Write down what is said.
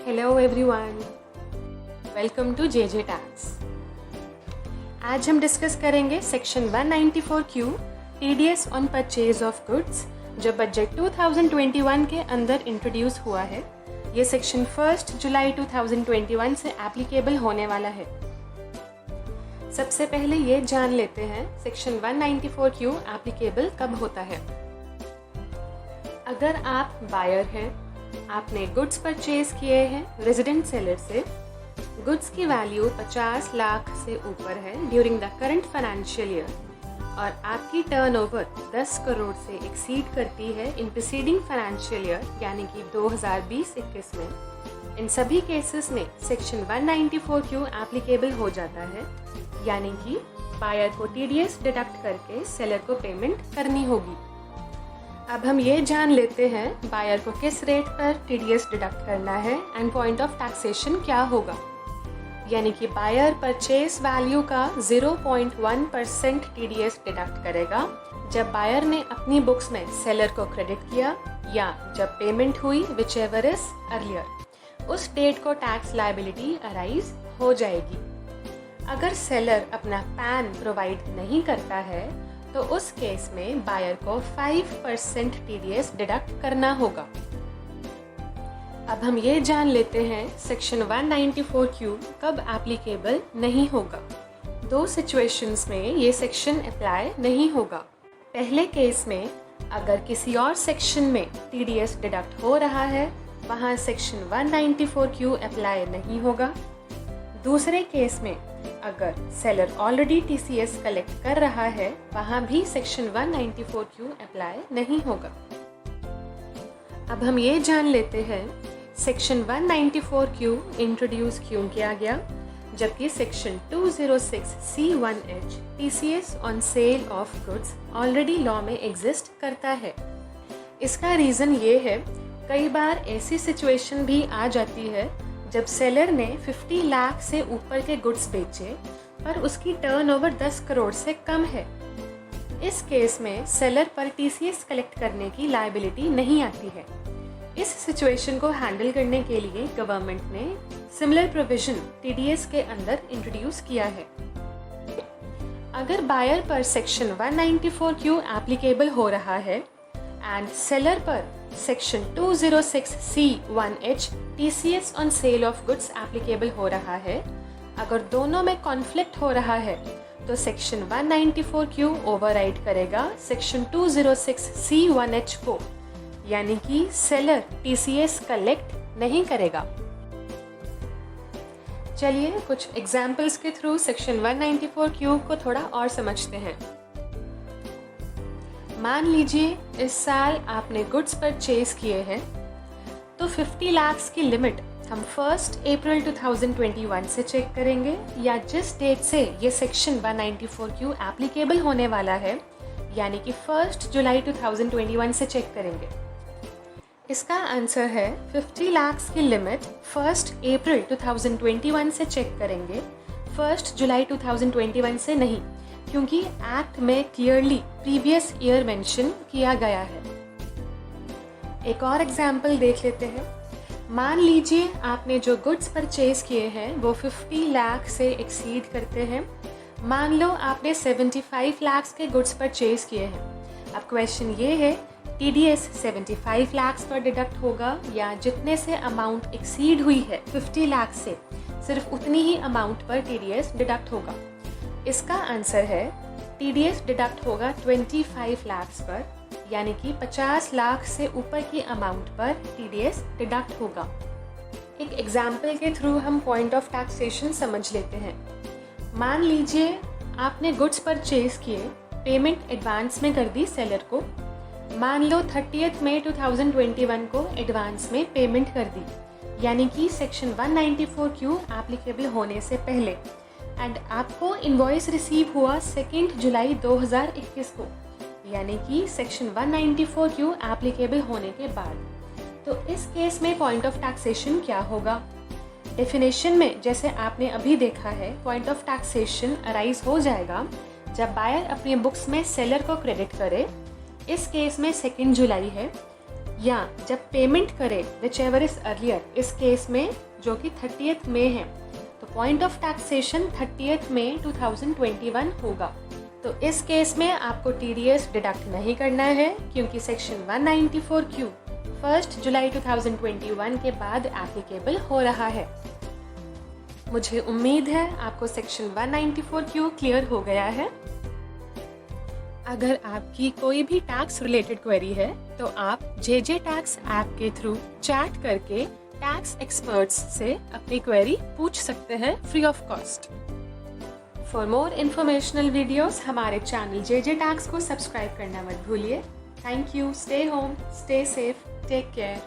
Hello everyone, welcome to J tax. आज हम discuss करेंगे section 194Q TDS on purchase of goods, जो budget 2021 के अंदर इंट्रोड्यूस हुआ है। ये सेक्शन 1 जुलाई 2021 से एप्लीकेबल होने वाला है। सबसे पहले ये जान लेते हैं सेक्शन 194Q एप्लीकेबल कब होता है। अगर आप बायर हैं, आपने गुड्स परचेज किए हैं रेजिडेंट सेलर से, गुड्स की वैल्यू 50 लाख से ऊपर है during the current financial year और आपकी टर्नओवर 10 करोड़ से एक्सीड करती है इन प्रीसीडिंग फाइनेंशियल ईयर यानी कि 2020-21 में, इन सभी केसेस में सेक्शन 194Q एप्लीकेबल हो जाता है, यानी कि बायर को टीडीएस डिडक्ट करके सेलर को पेमेंट करनी होगी। अब हम ये जान लेते हैं बायर को किस रेट पर टीडीएस डिडक्ट करना है एंड पॉइंट ऑफ टैक्सेशन क्या होगा। यानी कि बायर परचेज वैल्यू का 0.1% टीडीएस डिडक्ट करेगा जब बायर ने अपनी बुक्स में सेलर को क्रेडिट किया या जब पेमेंट हुई, विच एवर इज अर्लियर, उस डेट को टैक्स लायबिलिटी अराइज हो जाएगी। अगर सेलर अपना पैन प्रोवाइड नहीं करता है तो उस केस में बायर को 5% टीडीएस डिडक्ट करना होगा। अब हम ये जान लेते हैं सेक्शन 194Q कब एप्लीकेबल नहीं होगा। दो सिचुएशंस में ये सेक्शन अप्लाई नहीं होगा। पहले केस में अगर किसी और सेक्शन में टीडीएस डिडक्ट हो रहा है, वहाँ सेक्शन 194Q अप्लाई नहीं होगा। दूसरे केस में अगर सेलर ऑलरेडी टीसीएस कलेक्ट कर रहा है, वहाँ भी सेक्शन 194Q अप्लाई नहीं होगा। अब हम ये जान लेते हैं सेक्शन 194Q इंट्रोड्यूस क्यों किया गया, जबकि section 206C1H TCS on sale of goods already law में एग्जिस्ट करता है। इसका रीज़न ये है, कई बार ऐसी सिचुएशन भी आ जाती है जब सेलर ने 50 लाख से ऊपर के गुड्स बेचे पर उसकी टर्नओवर 10 करोड़ से कम है। इस केस में सेलर पर टीसीएस कलेक्ट करने की लायबिलिटी नहीं आती है। इस सिचुएशन को हैंडल करने के लिए गवर्नमेंट ने सिमिलर प्रोविजन टीडीएस के अंदर इंट्रोड्यूस किया है। अगर बायर पर सेक्शन 194Q एप्लीकेबल हो रहा है एंड सेलर पर section 206C1H TCS on sale of goods applicable हो रहा है, अगर दोनों में कॉन्फ्लिक्ट हो रहा है तो सेक्शन 194Q ओवरराइड करेगा सेक्शन 206C1H को, यानी कि सेलर टीसीएस कलेक्ट नहीं करेगा। चलिए कुछ एग्जाम्पल्स के थ्रू सेक्शन 194Q को थोड़ा और समझते हैं। मान लीजिए इस साल आपने गुड्स परचेज किए हैं तो 50 लाख की लिमिट हम 1 अप्रैल 2021 से चेक करेंगे या जिस डेट से ये सेक्शन 194Q एप्लीकेबल होने वाला है, यानी कि 1 जुलाई 2021 से चेक करेंगे। इसका आंसर है 50 लाख की लिमिट 1 अप्रैल 2021 से चेक करेंगे, 1 जुलाई 2021 से नहीं, क्योंकि एक्ट में क्लियरली प्रीवियस ईयर मेंशन किया गया है। एक और एग्जाम्पल देख लेते हैं। मान लीजिए आपने जो गुड्स परचेज किए हैं वो 50 लाख से एक्सीड करते हैं। मान लो आपने 75 लाख के गुड्स परचेज किए हैं। अब क्वेश्चन ये है, टीडीएस 75 लाख पर डिडक्ट होगा या जितने से अमाउंट एक्सीड हुई है 50 लाख से, सिर्फ उतनी ही अमाउंट पर टीडीएस डिडक्ट होगा। इसका आंसर है टीडीएस डिडक्ट होगा 25 लाख पर, यानी कि 50 लाख से ऊपर की अमाउंट पर टीडीएस डिडक्ट होगा। एक एग्जाम्पल के थ्रू हम पॉइंट ऑफ टैक्सेशन समझ लेते हैं। मान लीजिए आपने गुड्स परचेज किए, पेमेंट एडवांस में कर दी सेलर को। मान लो 30 मई 2021 को एडवांस में पेमेंट कर दी, यानी कि सेक्शन 194Q एप्लीकेबल होने से पहले, एंड आपको इनवॉइस रिसीव हुआ 2 जुलाई 2021 को, यानी कि सेक्शन 194Q एप्लीकेबल होने के बाद। तो इस केस में पॉइंट ऑफ टैक्सेशन क्या होगा? डेफिनेशन में जैसे आपने अभी देखा है, पॉइंट ऑफ टैक्सेशन अराइज हो जाएगा जब बायर अपनी बुक्स में सेलर को क्रेडिट करे। इस केस में 2 जुलाई है, या जब पेमेंट करें विच एवर इज अर्लियर, इस केस में जो कि 30th मई है, तो पॉइंट ऑफ टैक्सेशन 30th मई 2021 होगा। तो इस केस में आपको TDS डिडक्ट नहीं करना है क्योंकि सेक्शन 194Q 1 जुलाई 2021 के बाद एप्लीकेबल हो रहा है। मुझे उम्मीद है आपको सेक्शन 194Q क्लियर हो गया है। अगर आपकी कोई भी टैक्स रिलेटेड क्वेरी है तो आप JJ टैक्स ऐप के थ्रू चैट करके टैक्स एक्सपर्ट्स से अपनी क्वेरी पूछ सकते हैं free of cost. For more informational videos हमारे चैनल JJ टैक्स को सब्सक्राइब करना मत भूलिए। Thank you. Stay home, stay safe, take care.